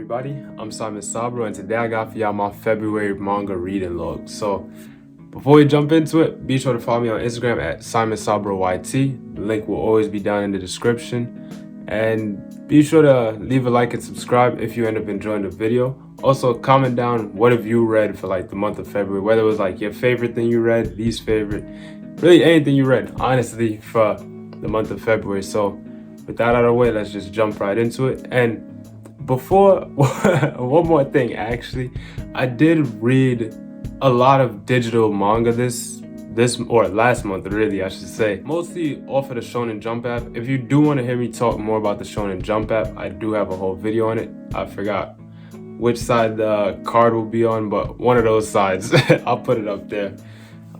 everybody? I'm Simon Sabro, and today I got for y'all my February manga reading log. So before we jump into it, be sure to follow me on Instagram at SimonSabroYT. The link will always be down in the description. And be sure to leave a like and subscribe if you end up enjoying the video. Also, comment down what have you read for like the month of February, whether it was like your favorite thing you read, least favorite, really anything you read, honestly, for the month of February. So with that out of the way, let's just jump right into it. And before, one more thing actually, I did read a lot of digital manga this or last month, really I should say, mostly off of the Shonen Jump app. If you do want to hear me talk more about the Shonen Jump app, I do have a whole video on it. I forgot which side the card will be on, but one of those sides. I'll put it up there.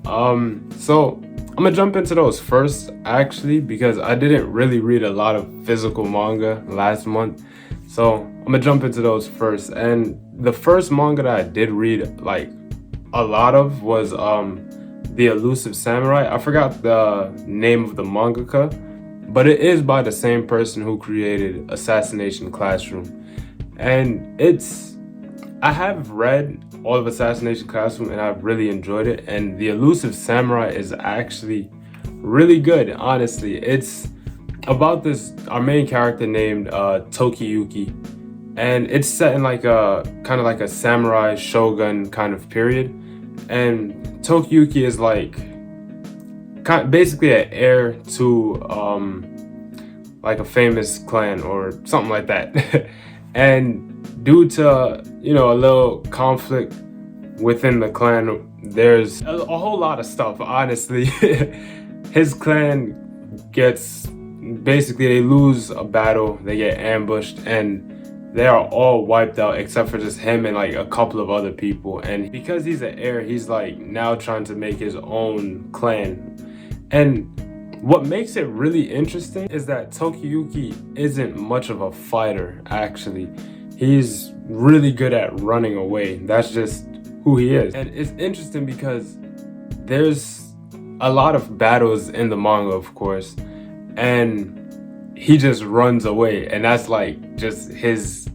So I'm gonna jump into those first actually, because I didn't really read a lot of physical manga last month. So I'm gonna jump into those first. And the first manga that I did read like a lot of was The Elusive Samurai. I forgot the name of the mangaka, but it is by the same person who created Assassination Classroom. And I have read all of Assassination Classroom and I've really enjoyed it. And The Elusive Samurai is actually really good, honestly. It's about our main character named Tokiyuki, and it's set in like a kind of like a samurai shogun kind of period. And Tokiyuki is like basically an heir to like a famous clan or something like that. And due to a little conflict within the clan, there's a whole lot of stuff, honestly. His clan gets basically, they lose a battle, they get ambushed, and they are all wiped out except for just him and like a couple of other people. And because he's an heir, he's like now trying to make his own clan. And what makes it really interesting is that Tokiyuki isn't much of a fighter, actually. He's really good at running away. That's just who he is. And it's interesting because there's a lot of battles in the manga, of course, and he just runs away, and that's like just his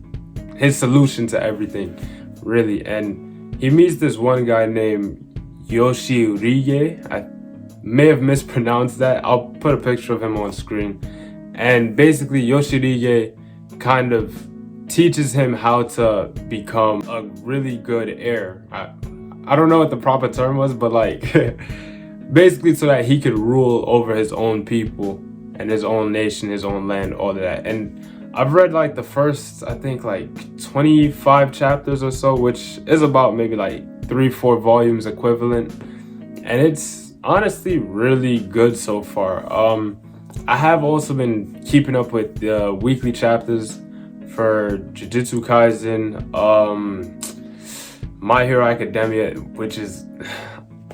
solution to everything, really. And he meets this one guy named Yoshirige. I may have mispronounced that. I'll put a picture of him on screen. And basically Yoshirige kind of teaches him how to become a really good heir. I don't know what the proper term was, but like basically so that he could rule over his own people and his own nation, his own land, all of that. And I've read like the first, I think like 25 chapters or so, which is about maybe like 3-4 volumes equivalent. And it's honestly really good so far. I have also been keeping up with the weekly chapters for Jujutsu Kaisen, My Hero Academia, which is...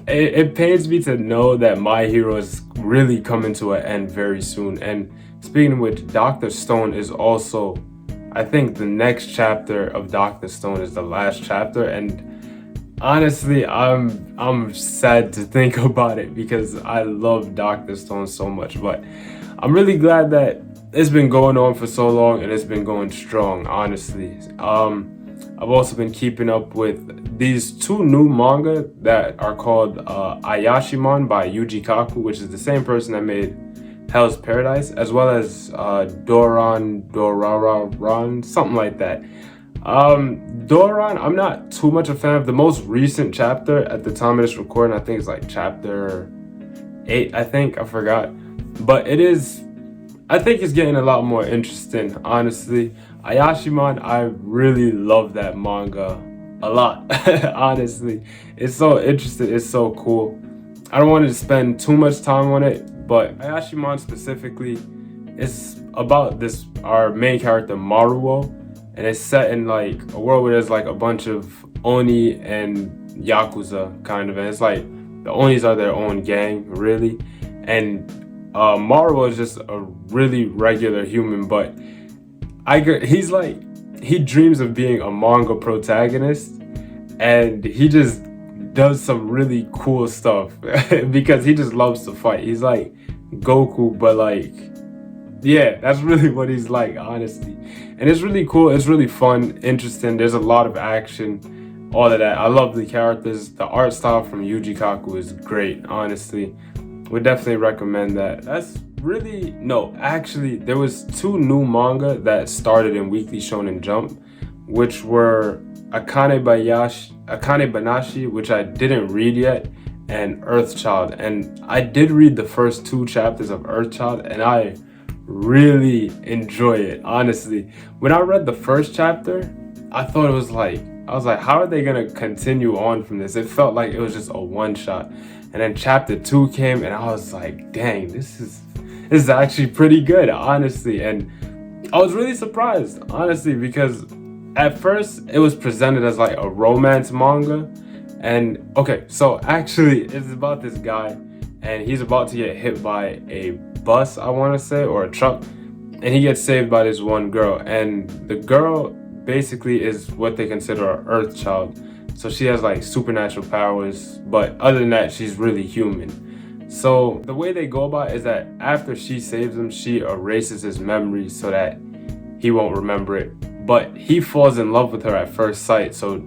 It pains me to know that My Hero is really coming to an end very soon. And speaking of which, Dr. Stone is also, I think the next chapter of Dr. Stone is the last chapter. And honestly, I'm sad to think about it because I love Dr. Stone so much. But I'm really glad that it's been going on for so long and it's been going strong, honestly. I've also been keeping up with these two new manga that are called Ayashimon by Yuji Kaku, which is the same person that made Hell's Paradise, as well as Dorararan, something like that. Doran, I'm not too much a fan of. The most recent chapter at the time of this recording, I think it's like chapter 8, I forgot. But it is, I think it's getting a lot more interesting, honestly. Ayashimon, I really love that manga a lot. Honestly, it's so interesting, it's so cool. I don't want to spend too much time on it, but Ayashimon specifically is about our main character Maruo, and it's set in like a world where there's like a bunch of Oni and Yakuza kind of, and it's like the Onis are their own gang, really. And Maruo is just a really regular human, but he dreams of being a manga protagonist, and he just does some really cool stuff because he just loves to fight. He's like Goku, but like Yeah, that's really what he's like, honestly. And it's really cool. It's really fun, interesting. There's a lot of action, all of that. I love the characters. The art style from Yuji Kaku is great, honestly. Would definitely recommend that. That's really no, actually, there was two new manga that started in Weekly Shonen Jump, which were Akane Banashi, which I didn't read yet, and Earthchild. And I did read the first two chapters of Earthchild, and I really enjoy it, honestly. When I read the first chapter, I thought it was like, I was like, how are they gonna continue on from this? It felt like it was just a one shot. And then chapter 2 came, and I was like, dang, this is actually pretty good, honestly. And I was really surprised, honestly, because at first it was presented as like a romance manga. And okay, so actually it's about this guy, and he's about to get hit by a bus, I want to say, or a truck, and he gets saved by this one girl. And the girl basically is what they consider an Earth child. So she has like supernatural powers, but other than that, she's really human. So the way they go about it is that after she saves him, she erases his memory so that he won't remember it. But he falls in love with her at first sight, so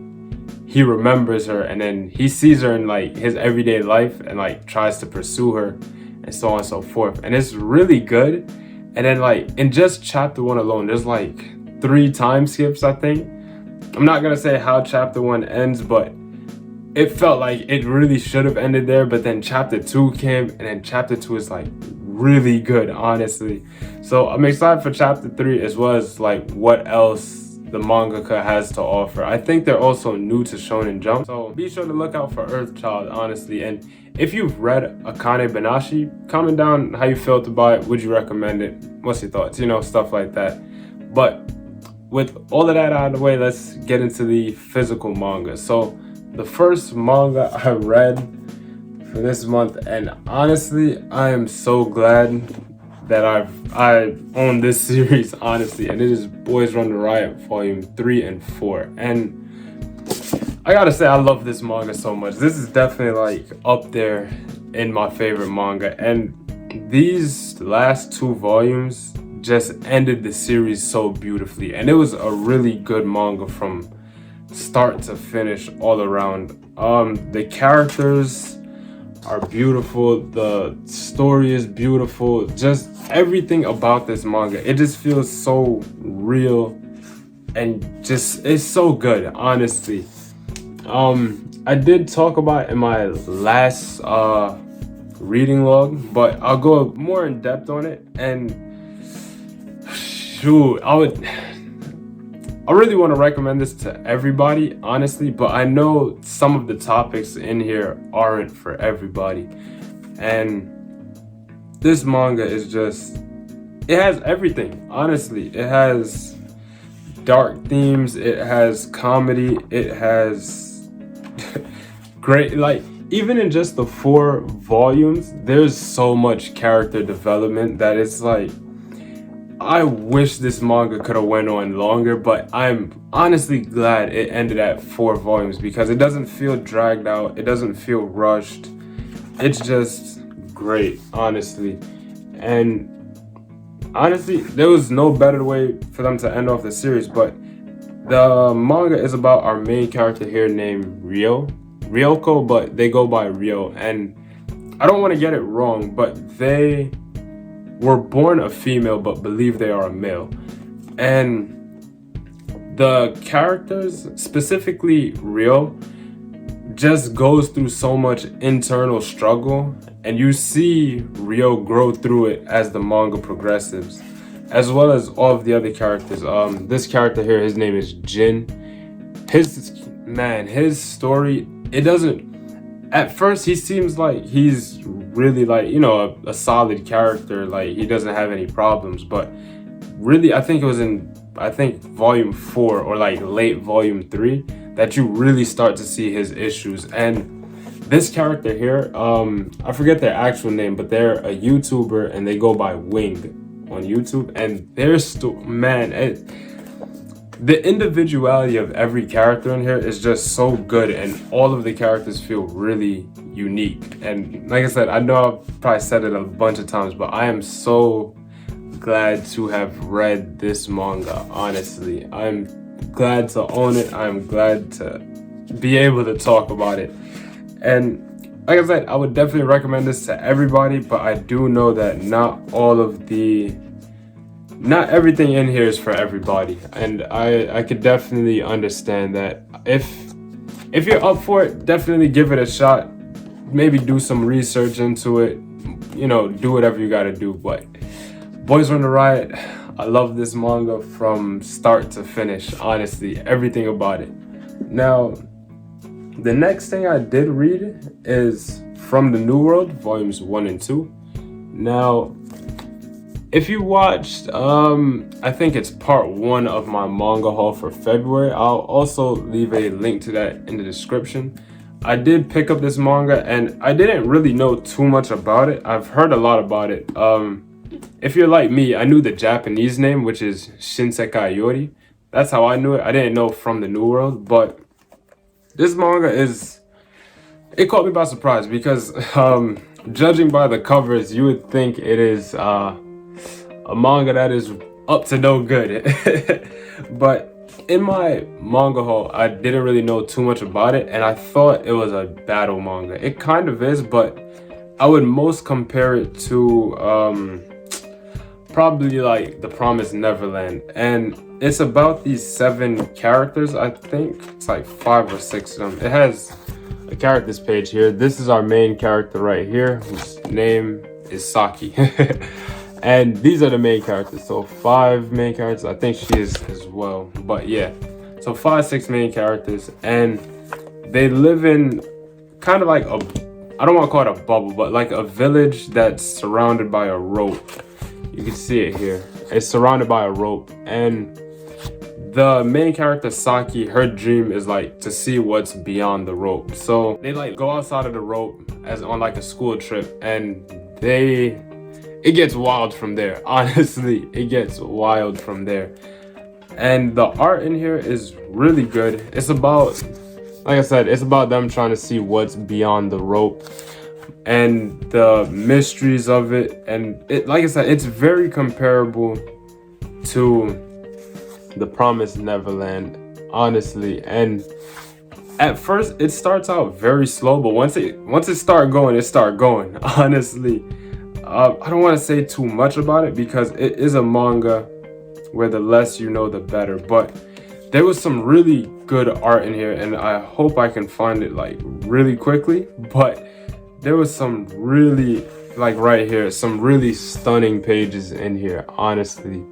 he remembers her, and then he sees her in like his everyday life and like tries to pursue her and so on and so forth. And it's really good. And then like in just chapter 1 alone, there's like 3 time skips, I think. I'm not gonna say how chapter 1 ends, but it felt like it really should have ended there. But then chapter 2 came, and then chapter 2 is like really good, honestly. So I'm excited for chapter 3, as well as like what else the mangaka has to offer. I think they're also new to Shonen Jump, so be sure to look out for Earthchild, honestly. And if you've read Akane Banashi, comment down how you felt about it. Would you recommend it? What's your thoughts? You know, stuff like that. But with all of that out of the way, let's get into the physical manga. So the first manga I read for this month, and honestly, I am so glad that I own this series, honestly, and it is Boys Run the Riot Volume 3 and 4. And I gotta say, I love this manga so much. This is definitely like up there in my favorite manga, and these last 2 volumes just ended the series so beautifully. And it was a really good manga from start to finish all around. The characters are beautiful, the story is beautiful, just everything about this manga, it just feels so real and just, it's so good, honestly. I did talk about it in my last reading log, but I'll go more in depth on it. And shoot, I really want to recommend this to everybody, honestly, but I know some of the topics in here aren't for everybody. And this manga is just, it has everything, honestly. It has dark themes, it has comedy, it has great, like, even in just the 4 volumes, there's so much character development that it's like, I wish this manga could have went on longer, but I'm honestly glad it ended at 4 volumes because it doesn't feel dragged out, it doesn't feel rushed. It's just great, honestly. And honestly, there was no better way for them to end off the series. But the manga is about our main character here named Ryoko, but they go by Ryo. And I don't want to get it wrong, but they were born a female but believe they are a male. And the characters, specifically Ryo, just goes through so much internal struggle, and you see Ryo grow through it as the manga progresses, as well as all of the other characters. This character here, his name is Jin. His story, it doesn't, at first he seems like he's really like, you know, a solid character, like he doesn't have any problems, but really I think it was in volume 4 or like late volume 3 that you really start to see his issues. And this character here, I forget their actual name, but they're a YouTuber and they go by Wing on YouTube. And their the individuality of every character in here is just so good, and all of the characters feel really unique. And like I said, I know I've probably said it a bunch of times, but I am so glad to have read this manga, honestly. I'm glad to own it. I'm glad to be able to talk about it. And like I said, I would definitely recommend this to everybody, but I do know that not everything in here is for everybody. And I could definitely understand that. If you're up for it, definitely give it a shot. Maybe do some research into it. You know, do whatever you gotta do. But Boys Run the Riot, I love this manga from start to finish. Honestly, everything about it. Now, the next thing I did read is From the New World, volumes 1 and 2. Now, if you watched, I think it's part 1 of my manga haul for February. I'll also leave a link to that in the description. I did pick up this manga and I didn't really know too much about it. I've heard a lot about it. If you're like me, I knew the Japanese name, which is Shinsekaiyori. That's how I knew it. I didn't know From the New World, but this manga it caught me by surprise because judging by the covers, you would think it is a manga that is up to no good. But in my manga haul, I didn't really know too much about it, and I thought it was a battle manga. It kind of is, but I would most compare it to probably like The Promised Neverland. And it's about these 7 characters. I think it's like 5 or 6 of them. It has a characters page here. This is our main character right here, whose name is Saki. And these are the main characters. So 5 main characters. I think she is as well. But yeah, so 5, 6 main characters, and they live in kind of like I don't want to call it a bubble, but like a village that's surrounded by a rope. You can see it here. It's surrounded by a rope, and the main character Saki, her dream is like to see what's beyond the rope. So they like go outside of the rope as on like a school trip, and it gets wild from there. Honestly, it gets wild from there. And the art in here is really good. It's about, like I said, it's about them trying to see what's beyond the rope and the mysteries of it. And it, like I said, it's very comparable to The Promised Neverland, honestly. And at first it starts out very slow, but once it start going, honestly. I don't want to say too much about it because it is a manga where the less you know the better, but there was some really good art in here, and I hope I can find it like really quickly. But there was some really, like right here, some really stunning pages in here, honestly.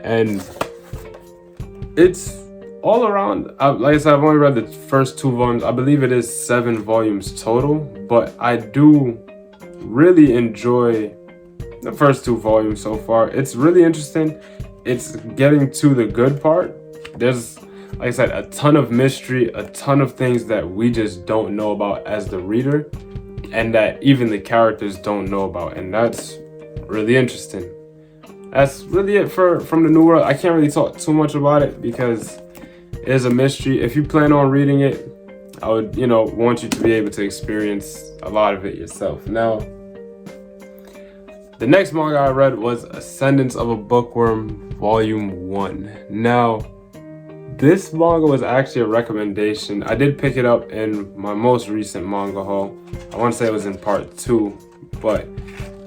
And it's all around, like I said, I've only read the first 2 volumes. I believe it is 7 volumes total, but I do really enjoy the first 2 volumes so far. It's really interesting. It's getting to the good part. There's, like I said, a ton of mystery, a ton of things that we just don't know about as the reader, and that even the characters don't know about, and that's really interesting. That's really it for From the New World. I can't really talk too much about it because it is a mystery. If you plan on reading it, I would, want you to be able to experience a lot of it yourself. Now, the next manga I read was Ascendance of a Bookworm, Volume 1. Now, this manga was actually a recommendation. I did pick it up in my most recent manga haul. I want to say it was in part 2, but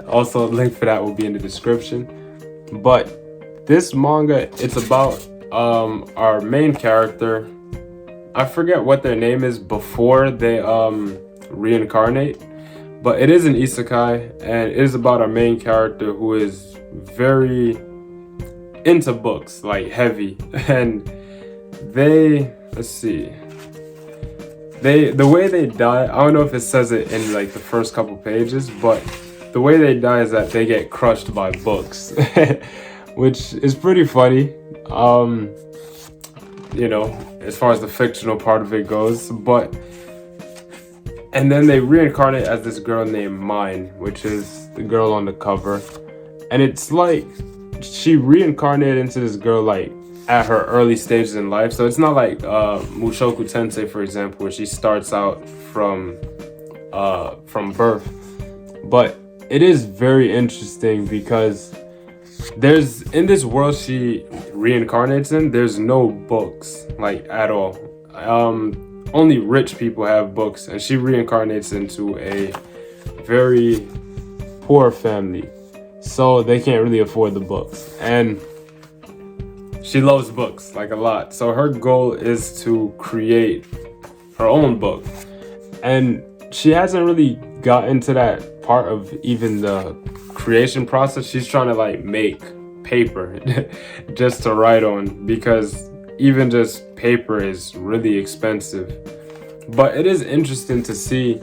also a link for that will be in the description. But this manga, it's about our main character. I forget what their name is before they reincarnate, but it is an isekai, and it is about our main character who is very into books, like heavy. And the way they die, I don't know if it says it in like the first couple pages, but the way they die is that they get crushed by books, which is pretty funny, as far as the fictional part of it goes. And then they reincarnate as this girl named Mine, which is the girl on the cover. And it's like she reincarnated into this girl like at her early stages in life. So it's not like Mushoku Tensei, for example, where she starts out from birth. But it is very interesting because there's in this world she reincarnates in, there's no books like at all. Only rich people have books, and she reincarnates into a very poor family, so they can't really afford the books. And she loves books like a lot, so her goal is to create her own book. And she hasn't really gotten to that part of even the creation process. She's trying to like make paper just to write on, because even just paper is really expensive. But it is interesting to see,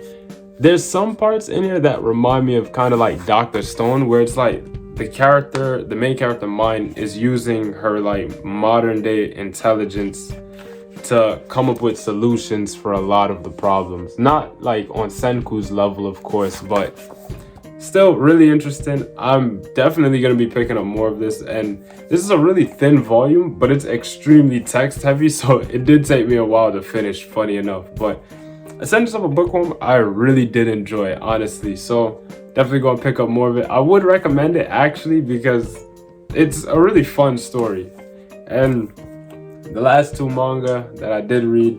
there's some parts in here that remind me of kind of like Dr. Stone, where it's like the main character mind is using her like modern day intelligence to come up with solutions for a lot of the problems. Not like on Senku's level, of course, but still really interesting. I'm definitely going to be picking up more of this, and this is a really thin volume, but it's extremely text heavy, so it did take me a while to finish, funny enough. But Ascendance of a Bookworm, I really did enjoy, honestly, so definitely going to pick up more of it. I would recommend it actually, because it's a really fun story. And the last two manga that I did read,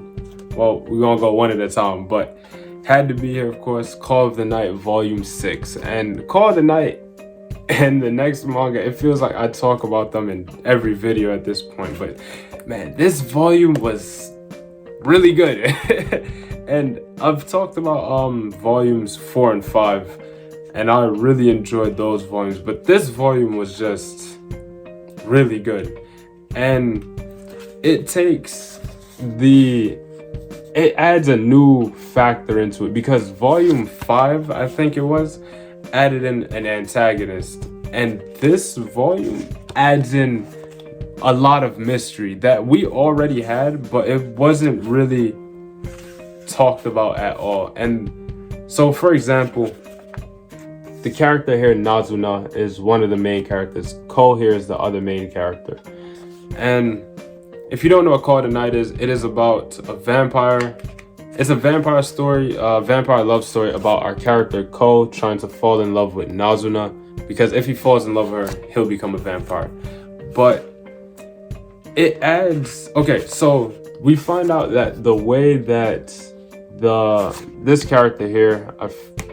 well, we're gonna go one at a time, but had to be here, of course, Call of the Night Volume 6. And Call of the Night and the next manga, it feels like I talk about them in every video at this point, but man, this volume was really good. And I've talked about volumes 4 and 5, and I really enjoyed those volumes, but this volume was just really good. And it adds a new factor into it, because volume 5, I think it was, added in an antagonist, and this volume adds in a lot of mystery that we already had, but it wasn't really talked about at all. And so, for example, the character here, Nazuna, is one of the main characters. Cole here is the other main character. And if you don't know what Call of the Night is, it is about a vampire. It's a vampire story, a vampire love story about our character Ko trying to fall in love with Nazuna, because if he falls in love with her, he'll become a vampire. But it adds, okay, so we find out that the way that this character here, I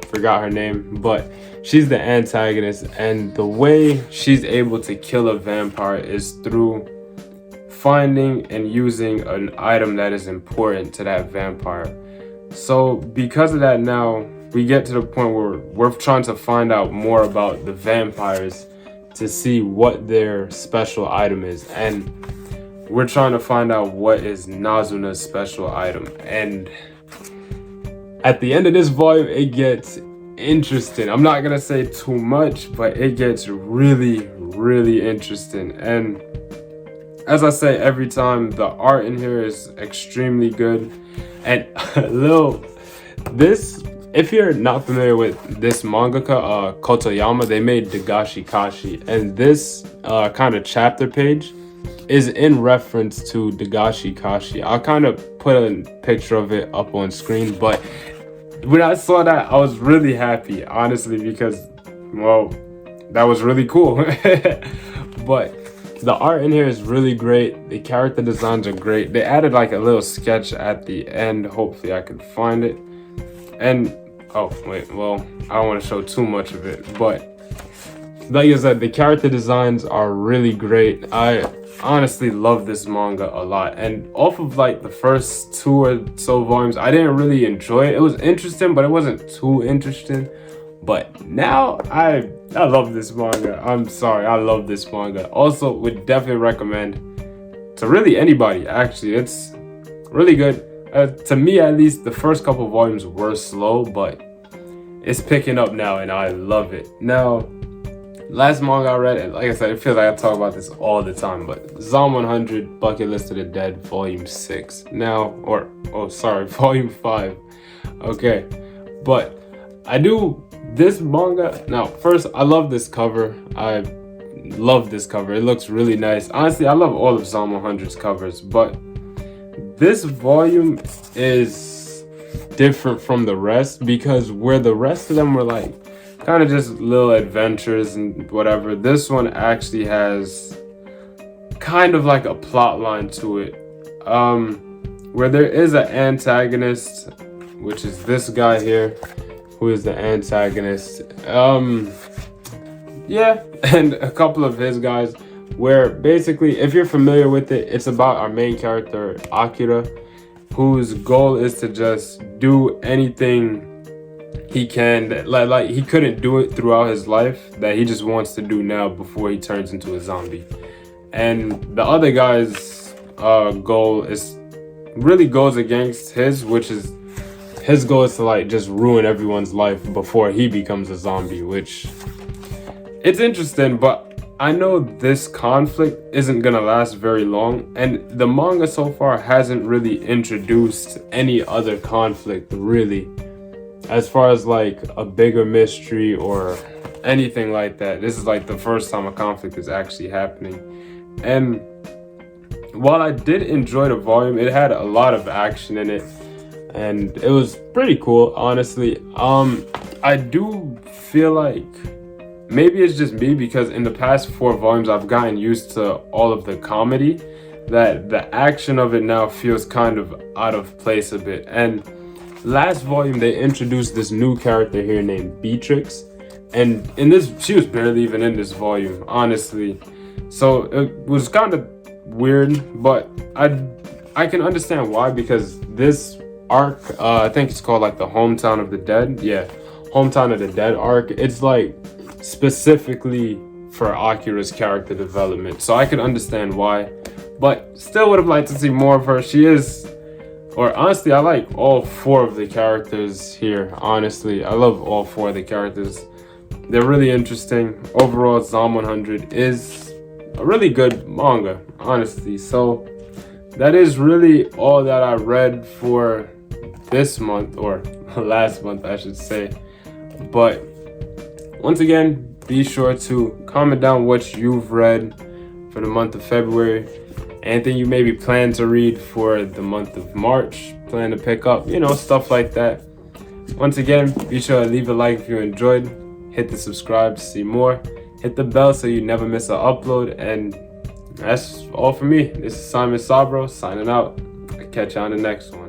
forgot her name, but she's the antagonist, and the way she's able to kill a vampire is through finding and using an item that is important to that vampire. So because of that, now we get to the point where we're trying to find out more about the vampires to see what their special item is, and we're trying to find out what is Nazuna's special item. And at the end of this volume, it gets interesting. I'm not gonna say too much, but it gets really, really interesting. And as I say every time, the art in here is extremely good. And if you're not familiar with this mangaka, Kotoyama, they made Dagashi Kashi, and this kind of chapter page is in reference to Dagashi Kashi. I'll kind of put a picture of it up on screen, but when I saw that, I was really happy, honestly, because, well, that was really cool. But the art in here is really great. The character designs are great. They added like a little sketch at the end. Hopefully I can find it. And, oh, wait, well, I don't want to show too much of it, but like I said, the character designs are really great. I honestly love this manga a lot. And off of like the first 2 or so volumes, I didn't really enjoy it. It was interesting, but it wasn't too interesting. But now I love this manga. I'm sorry, I love this manga. Also, would definitely recommend to really anybody, actually. It's really good. To me, at least, the first couple volumes were slow, but it's picking up now, and I love it. Now, last manga I read, and like I said, it feels like I talk about this all the time, but Zom 100, Bucket List of the Dead, Volume 6. Now, Volume 5. Okay, but I do this manga. Now, first, I love this cover. I love this cover. It looks really nice. Honestly, I love all of Zom 100's covers, but this volume is different from the rest, because where the rest of them were like kind of just little adventures and whatever. This one actually has kind of like a plot line to it, where there is an antagonist, which is this guy here, who is the antagonist. Yeah, and a couple of his guys, where basically, if you're familiar with it, it's about our main character, Akira, whose goal is to just do anything he can, like he couldn't do it throughout his life, that he just wants to do now before he turns into a zombie. And the other guy's goal is really goes against his, which is his goal is to like just ruin everyone's life before he becomes a zombie, which it's interesting, but I know this conflict isn't gonna last very long, and the manga so far hasn't really introduced any other conflict really, as far as like a bigger mystery or anything like that. This is like the first time a conflict is actually happening. And while I did enjoy the volume, it had a lot of action in it, and it was pretty cool, honestly. I do feel like maybe it's just me, because in the past 4 volumes I've gotten used to all of the comedy, that the action of it now feels kind of out of place a bit. And last volume they introduced this new character here named Beatrix, and in this she was barely even in this volume, honestly. So it was kind of weird, but I can understand why, because this arc, I think it's called like the Hometown of the Dead. Yeah, Hometown of the Dead arc. It's like specifically for Akira's character development, so I can understand why, but still would have liked to see more of her. She is, or honestly, I like all 4 of the characters here. Honestly, I love all 4 of the characters. They're really interesting. Overall, Zom 100 is a really good manga, honestly. So that is really all that I read for this month, or last month I should say. But once again, be sure to comment down what you've read for the month of February. Anything you maybe plan to read for the month of March, plan to pick up, stuff like that. Once again, be sure to leave a like if you enjoyed. Hit the subscribe to see more. Hit the bell so you never miss an upload. And that's all for me. This is Simon Sabro signing out. I'll catch you on the next one.